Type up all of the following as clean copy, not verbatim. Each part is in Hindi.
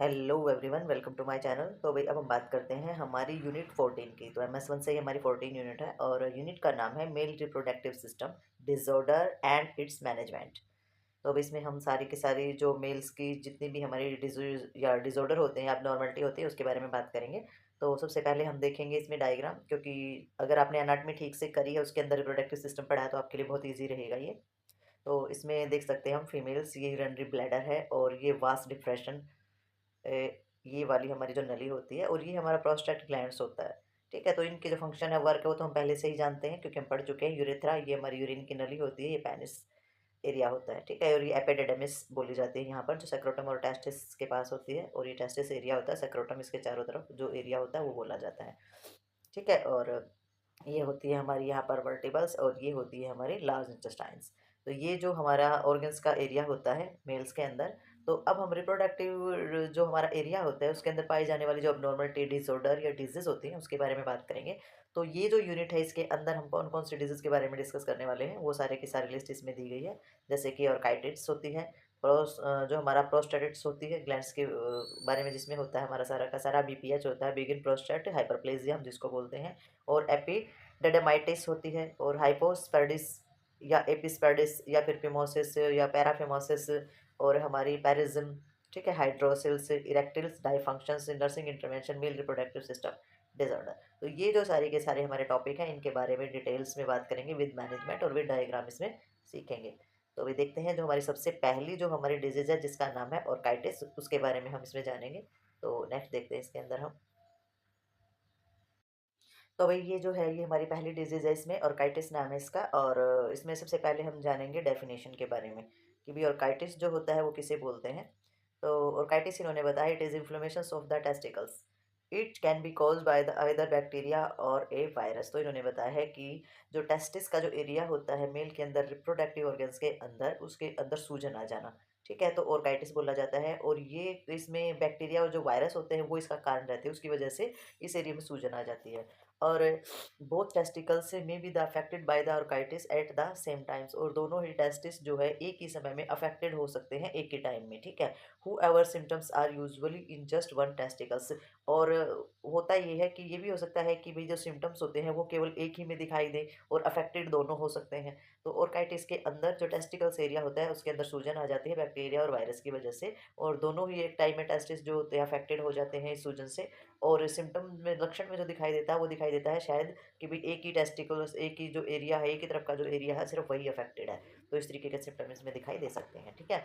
Hello everyone, welcome to my channel. तो भाई अब हम बात करते हैं हमारी यूनिट 14 की। तो MS1 से ही हमारी 14 यूनिट है और यूनिट का नाम है mail reproductive system disorder and it's management. तो अब इसमें हम सारी की सारी जो मेल्स की जितनी भी हमारी डिजीज या डिसऑर्डर होते हैं, एबनॉर्मलिटी होती है, उसके बारे में बात करेंगे। तो सबसे पहले हम देखेंगे इसमें डायग्राम, क्योंकि अगर आपने एनाटॉमी ठीक से करी है, उसके अंदर रिप्रोडक्टिव सिस्टम पढ़ा है, तो आपके लिए बहुत ईजी रहेगा ये। तो इसमें देख सकते हैं हम फीमेल्स, ये यूरिनरी ब्लैडर है और ये वास्ट डिप्रेशन, ये वाली हमारी जो नली होती है, और ये हमारा प्रोस्टेट ग्लैंड्स होता है। ठीक है, तो इनके जो फंक्शन है, वर्क है, वो तो हम पहले से ही जानते हैं क्योंकि हम पढ़ चुके हैं। यूरेथ्रा, ये हमारी यूरिन की नली होती है, ये पेनिस एरिया होता है। ठीक है, और ये एपिडिडमिस बोली जाती है यहाँ पर, जो सेक्रोटम और टेस्टिस के पास होती है, और ये टेस्टिस एरिया होता है। सेक्रोटम इसके चारों तरफ जो एरिया होता है वो बोला जाता है। ठीक है, और ये होती है हमारी यहाँ पर वर्टिबल्स, और ये होती है हमारी लार्ज इंटेस्टाइन्स। तो ये जो हमारा ऑर्गन्स का एरिया होता है मेल्स के अंदर। तो अब हम रिप्रोडक्टिव जो हमारा एरिया होता है, उसके अंदर पाई जाने वाली जो अबनॉर्मलिटी, डिसऑर्डर या डिजीज होती हैं, उसके बारे में बात करेंगे। तो ये जो यूनिट है, इसके अंदर हम कौन कौन सी डिजीज के बारे में डिस्कस करने वाले हैं, वो सारे की सारी लिस्ट इसमें दी गई है। जैसे कि ऑर्काइटिस होती है, जो हमारा प्रोस्टेटिस होती है, ग्लैंड्स के बारे में, जिसमें होता है हमारा सारा का सारा BPH होता है, बिगिन प्रोस्टेट हाइपरप्लेजिया हम जिसको बोलते हैं। और एपिडेडेमाइटिस होती है, और हाइपोस्पेडिस या एपिस्पेडिस या फिर फिमोसिस या पैराफिमोसिस, और हमारी पैरिज्म। ठीक है, hydroceles, erectiles, dysfunctions, nursing intervention, male reproductive system disorder. तो ये जो सारे के सारे हमारे टॉपिक हैं, इनके बारे में डिटेल्स में बात करेंगे विद मैनेजमेंट और विद डायग्राम इसमें सीखेंगे। तो अभी देखते हैं जो हमारी सबसे पहली जो हमारी डिजीज है, जिसका नाम है ऑर्काइटिस, उसके बारे में हम इसमें जानेंगे। तो नेक्स्ट देखते हैं इसके अंदर हम। तो भाई ये जो है, ये हमारी पहली डिजीज़ है, इसमें ऑर्काइटिस नाम है इसका। और इसमें सबसे पहले हम जानेंगे डेफिनेशन के बारे में कि भाई ऑर्काइटिस जो होता है वो किसे बोलते हैं। तो ऑर्काइटिस इन्होंने बताया, it is inflammation of the testicles. It can be cause by the either bacteria और ए वायरस। तो इन्होंने बताया है कि जो टेस्टिस का जो एरिया होता है मेल के अंदर, रिप्रोडक्टिव ऑर्गन्स के अंदर, उसके अंदर सूजन आ जाना। ठीक है, तो ऑर्काइटिस बोला जाता है। और ये इसमें बैक्टीरिया और जो वायरस होते हैं वो इसका कारण रहते हैं, उसकी वजह से इस एरिया में सूजन आ जाती है। और बोथ टेस्टिकल्स में be the affected by the orchitis at the same times. और दोनों ही टेस्टिस जो है एक ही समय में अफेक्टेड हो सकते हैं, एक ही टाइम में। ठीक है, whoever symptoms are usually in just one testicles. और होता ये है कि ये भी हो सकता है कि भाई जो सिम्टम्स होते हैं वो केवल एक ही में दिखाई दे, और अफेक्टेड दोनों हो सकते हैं। तो ऑर्काइटिस के अंदर जो टेस्टिकल्स एरिया होता है, उसके अंदर सूजन आ जाती है बैक्टीरिया और वायरस की वजह से, और दोनों ही एक टाइम में टेस्टिस जो होते हैं अफेक्टेड हो जाते हैं इस सूजन से। और सिम्टम में, लक्षण में जो दिखाई देता है, वो दिखाई देता है शायद कि भाई एक ही टेस्टिकल्स, एक ही जो एरिया है, एक ही तरफ का जो एरिया है, सिर्फ वही अफेक्टेड है। तो इस तरीके के सिम्टम इसमें दिखाई दे सकते हैं। ठीक है,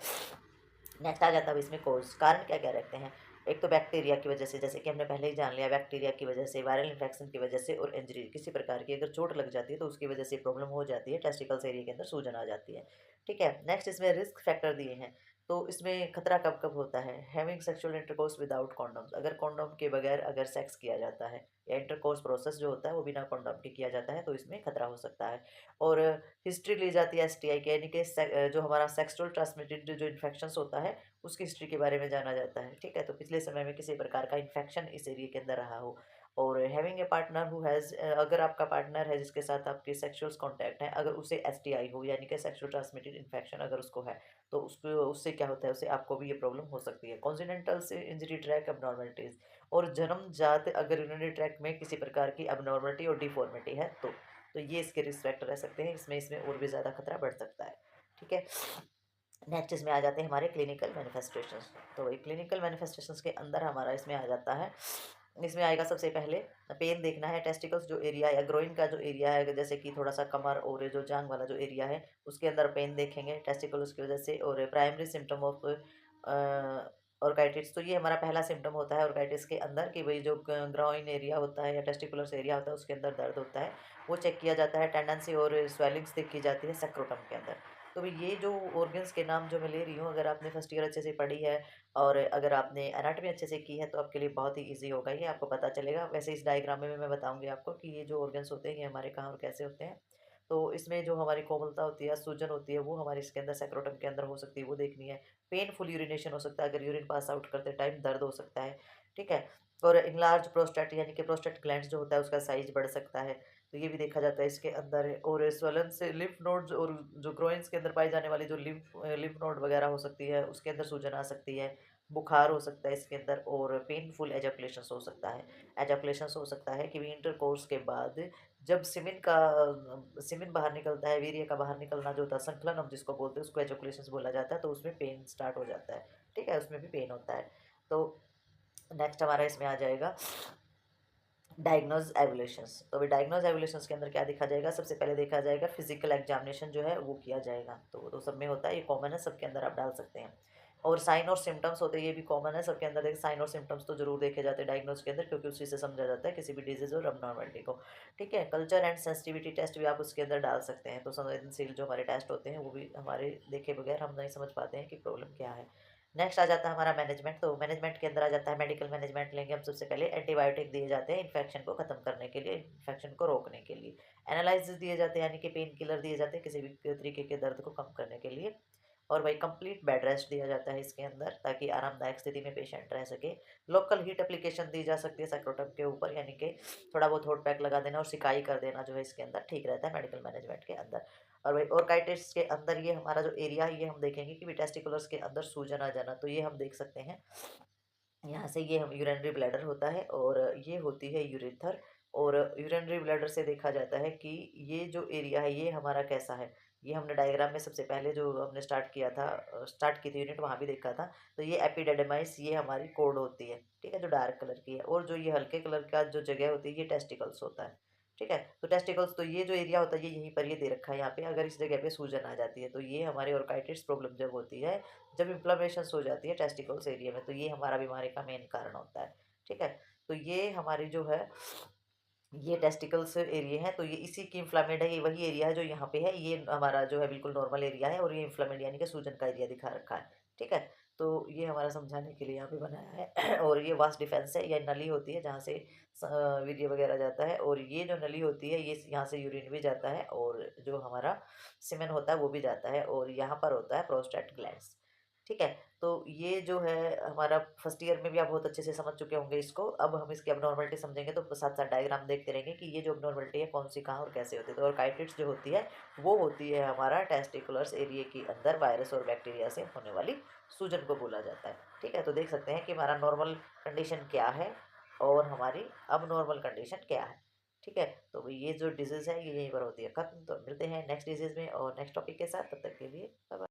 नेक्स्ट आ जाता है अब इसमें कोर्स, कारण क्या क्या रहते हैं। एक तो बैक्टीरिया की वजह से, जैसे कि हमने पहले ही जान लिया, बैक्टीरिया की वजह से, वायरल इन्फेक्शन की वजह से, और इंजरी किसी प्रकार की अगर चोट लग जाती है तो उसकी वजह से प्रॉब्लम हो जाती है, टेस्टिकल्स एरिया के अंदर सूजन आ जाती है। ठीक है, नेक्स्ट इसमें रिस्क फैक्टर दिए हैं। तो इसमें खतरा कब कब होता है, having sexual intercourse without condoms, अगर कॉन्डोम के बगैर अगर सेक्स किया जाता है, या इंटरकोर्स प्रोसेस जो होता है वो बिना कॉन्डोम के किया जाता है, तो इसमें खतरा हो सकता है। और हिस्ट्री ली जाती है STI के, यानी कि जो हमारा सेक्सुअल ट्रांसमिटेड जो इन्फेक्शन होता है, उसकी हिस्ट्री के बारे में जाना जाता है। ठीक है, तो पिछले समय में किसी प्रकार का इन्फेक्शन इस एरिया के अंदर रहा हो। और having a partner who has, अगर आपका पार्टनर है जिसके साथ आपके सेक्सुअल कॉन्टैक्ट है, अगर उसे STI हो, यानी कि सेक्सुअल ट्रांसमिटेड इन्फेक्शन अगर उसको है, तो उसको, उससे क्या होता है, उससे आपको भी ये प्रॉब्लम हो सकती है। कॉन्जिनेंटल से इंजरी ट्रैक अबनॉर्मलिटीज, और जन्मजात अगर यूरिनरी ट्रैक में किसी प्रकार की अबनॉर्मलिटी और डिफॉर्मिटी है, तो ये इसके रिस्क फैक्टर रह सकते हैं, इसमें और भी ज़्यादा खतरा बढ़ सकता है। ठीक है, नेक्स्ट इसमें आ जाते हैं हमारे क्लिनिकल मैनिफेस्टेशंस। तो वही क्लिनिकल मैनिफेस्टेशंस के अंदर हमारा इसमें आ जाता है, इसमें आएगा सबसे पहले पेन देखना है, टेस्टिकल्स जो एरिया या ग्रोइन का जो एरिया है, जैसे कि थोड़ा सा कमर और जो जांग वाला जो एरिया है, उसके अंदर पेन देखेंगे टेस्टिकल उसकी वजह से। और प्राइमरी सिम्टम ऑफ ऑर्काइटिस, तो ये हमारा पहला सिम्टम होता है ऑर्काइटिस के अंदर, कि भाई जो ग्रोइन एरिया होता है या टेस्टिकुलर एरिया होता है, उसके अंदर दर्द होता है, वो चेक किया जाता है। टेंडेंसी और स्वेलिंग्स देखी जाती है सेक्रोटम के अंदर। तो भाई ये जो ऑर्गन्स के नाम जो मैं ले रही हूँ, अगर आपने फर्स्ट ईयर अच्छे से पढ़ी है, और अगर आपने एनाटॉमी अच्छे से की है, तो आपके लिए बहुत ही इजी होगा, ये आपको पता चलेगा। वैसे इस डायग्राम में मैं बताऊंगी आपको कि ये जो ऑर्गन्स होते हैं ये हमारे कहाँ और कैसे होते हैं। तो इसमें जो हमारी कोमलता होती है, सूजन होती है, वो हमारे इसके अंदर सेक्रोटम के अंदर हो सकती है, वो देखनी है। पेनफुल यूरिनेशन हो सकता है, अगर यूरिन पास आउट करते टाइम दर्द हो सकता है। ठीक है, और इनलार्ज प्रोस्टेट, यानी कि प्रोस्टेट ग्लैंड्स जो होता है उसका साइज बढ़ सकता है, तो ये भी देखा जाता है इसके अंदर। और स्वलन से लिम्फ नोड्स, और जो ग्रोइंस के अंदर पाई जाने वाली जो लिम्फ लिम्फ नोड वगैरह हो सकती है, उसके अंदर सूजन आ सकती है। बुखार हो सकता है इसके अंदर, और पेनफुल एजैकुलेशंस हो सकता है। एजैकुलेशंस हो सकता है कि इंटरकोर्स के बाद जब सीमेन बाहर निकलता है, वीर्य का बाहर निकलना जो होता है, संकलन हम जिसको बोलते हैं, उसको एजैकुलेशंस बोला जाता है, तो उसमें पेन स्टार्ट हो जाता है। ठीक है, उसमें भी पेन होता है। तो नेक्स्ट हमारा इसमें आ जाएगा डायग्नोज एवोल्यूशंस। तो अभी डायग्नोज एवोल्यूशंस के अंदर क्या देखा जाएगा, सबसे पहले देखा जाएगा फिजिकल एग्जामिनेशन जो है वो किया जाएगा। तो वो तो सब में होता है, ये कॉमन है, सबके अंदर आप डाल सकते हैं। और साइन और सिम्टम्स होते हैं, ये भी कॉमन है, सबके अंदर देखे साइन और सिम्टम्स तो जरूर देखे जाते हैं डायग्नोज के अंदर, क्योंकि उसी से समझा जाता है किसी भी डिजीज और अबनॉर्मलिटी को। ठीक है, कल्चर एंड सेंसिटिविटी टेस्ट भी आप उसके अंदर डाल सकते हैं। तो संवेदनशील जो हमारे टेस्ट होते हैं वो भी हमारे देखे बगैर हम नहीं समझ पाते हैं कि प्रॉब्लम क्या है। नेक्स्ट आ जाता है हमारा मैनेजमेंट। तो मैनेजमेंट के अंदर आ जाता है मेडिकल मैनेजमेंट लेंगे हम। सबसे पहले एंटीबायोटिक दिए जाते हैं इन्फेक्शन को खत्म करने के लिए, इन्फेक्शन को रोकने के लिए। एनालाइसिस दिए जाते हैं, यानी कि पेन किलर दिए जाते हैं किसी भी तरीके के दर्द को कम करने के लिए। और भाई कंप्लीट बेड रेस्ट दिया जाता है इसके अंदर, ताकि आरामदायक स्थिति में पेशेंट रह सके। लोकल हीट एप्लीकेशन दी जा सकती है सैक्रोटम के ऊपर, यानी कि थोड़ा बहुत हॉट पैक लगा देना और सिकाई कर देना जो है इसके अंदर ठीक रहता है मेडिकल मैनेजमेंट के अंदर। और भाई ऑर्काइटिस के अंदर ये हमारा जो एरिया है, ये हम देखेंगे कि टेस्टिकुलर्स के अंदर सूजन आ जाना, तो ये हम देख सकते हैं। यहाँ से ये हम यूरिनरी ब्लैडर होता है, और ये होती है यूरिथर। और यूरिनरी ब्लैडर से देखा जाता है कि ये जो एरिया है ये हमारा कैसा है। ये हमने डायग्राम में सबसे पहले जो हमने स्टार्ट किया था, स्टार्ट की थी यूनिट, वहाँ भी देखा था। तो ये एपिडेडमाइस, ये हमारी कोड होती है। ठीक है, जो डार्क कलर की है, और जो ये हल्के कलर का जो जगह होती है ये टेस्टिकल्स होता है। ठीक है, तो टेस्टिकल्स, तो ये जो एरिया होता है ये यहीं पर ये दे रखा है यहाँ पे। अगर इस जगह पे सूजन आ जाती है तो ये हमारे ऑर्काइटिस प्रॉब्लम जब होती है, जब इन्फ्लेमेशन हो जाती है टेस्टिकल्स एरिया में, तो ये हमारा बीमारी का मेन कारण होता है। ठीक है, तो ये हमारी जो है ये टेस्टिकल्स एरिया है, तो ये इसी की इन्फ्लामेड है, ये वही एरिया है जो यहाँ पे है। ये हमारा जो है बिल्कुल नॉर्मल एरिया है, और ये इन्फ्लामेड यानी कि सूजन का एरिया दिखा रखा है। ठीक है, तो ये हमारा समझाने के लिए यहाँ पे बनाया है। और ये वास्ट डिफेंस है, ये नली होती है जहाँ से वीर्य वगैरह जाता है, और ये जो नली होती है ये यहाँ से यूरिन भी जाता है, और जो हमारा सीमेन होता है वो भी जाता है, और यहाँ पर होता है प्रोस्टेट ग्लैंड्स। ठीक है, तो ये जो है हमारा फर्स्ट ईयर में भी आप बहुत अच्छे से समझ चुके होंगे इसको। अब हम इसकी अबनॉर्मलिटी समझेंगे, तो साथ साथ डायग्राम देखते रहेंगे कि ये जो अबनॉर्मलिटी है कौन सी कहाँ और कैसे होती है। तो ऑर्काइटिड्स जो होती है वो होती है हमारा टेस्टिकुलर्स एरिया के अंदर वायरस और बैक्टीरिया से होने वाली सूजन को बोला जाता है। ठीक है, तो देख सकते हैं कि हमारा नॉर्मल कंडीशन क्या है और हमारी अब कंडीशन क्या है। ठीक है, तो ये जो डिजीज़ है ये यहीं पर होती है खत्म। तो मिलते हैं नेक्स्ट डिजीज़ में और नेक्स्ट टॉपिक के साथ, तब तक के लिए बाय बाय।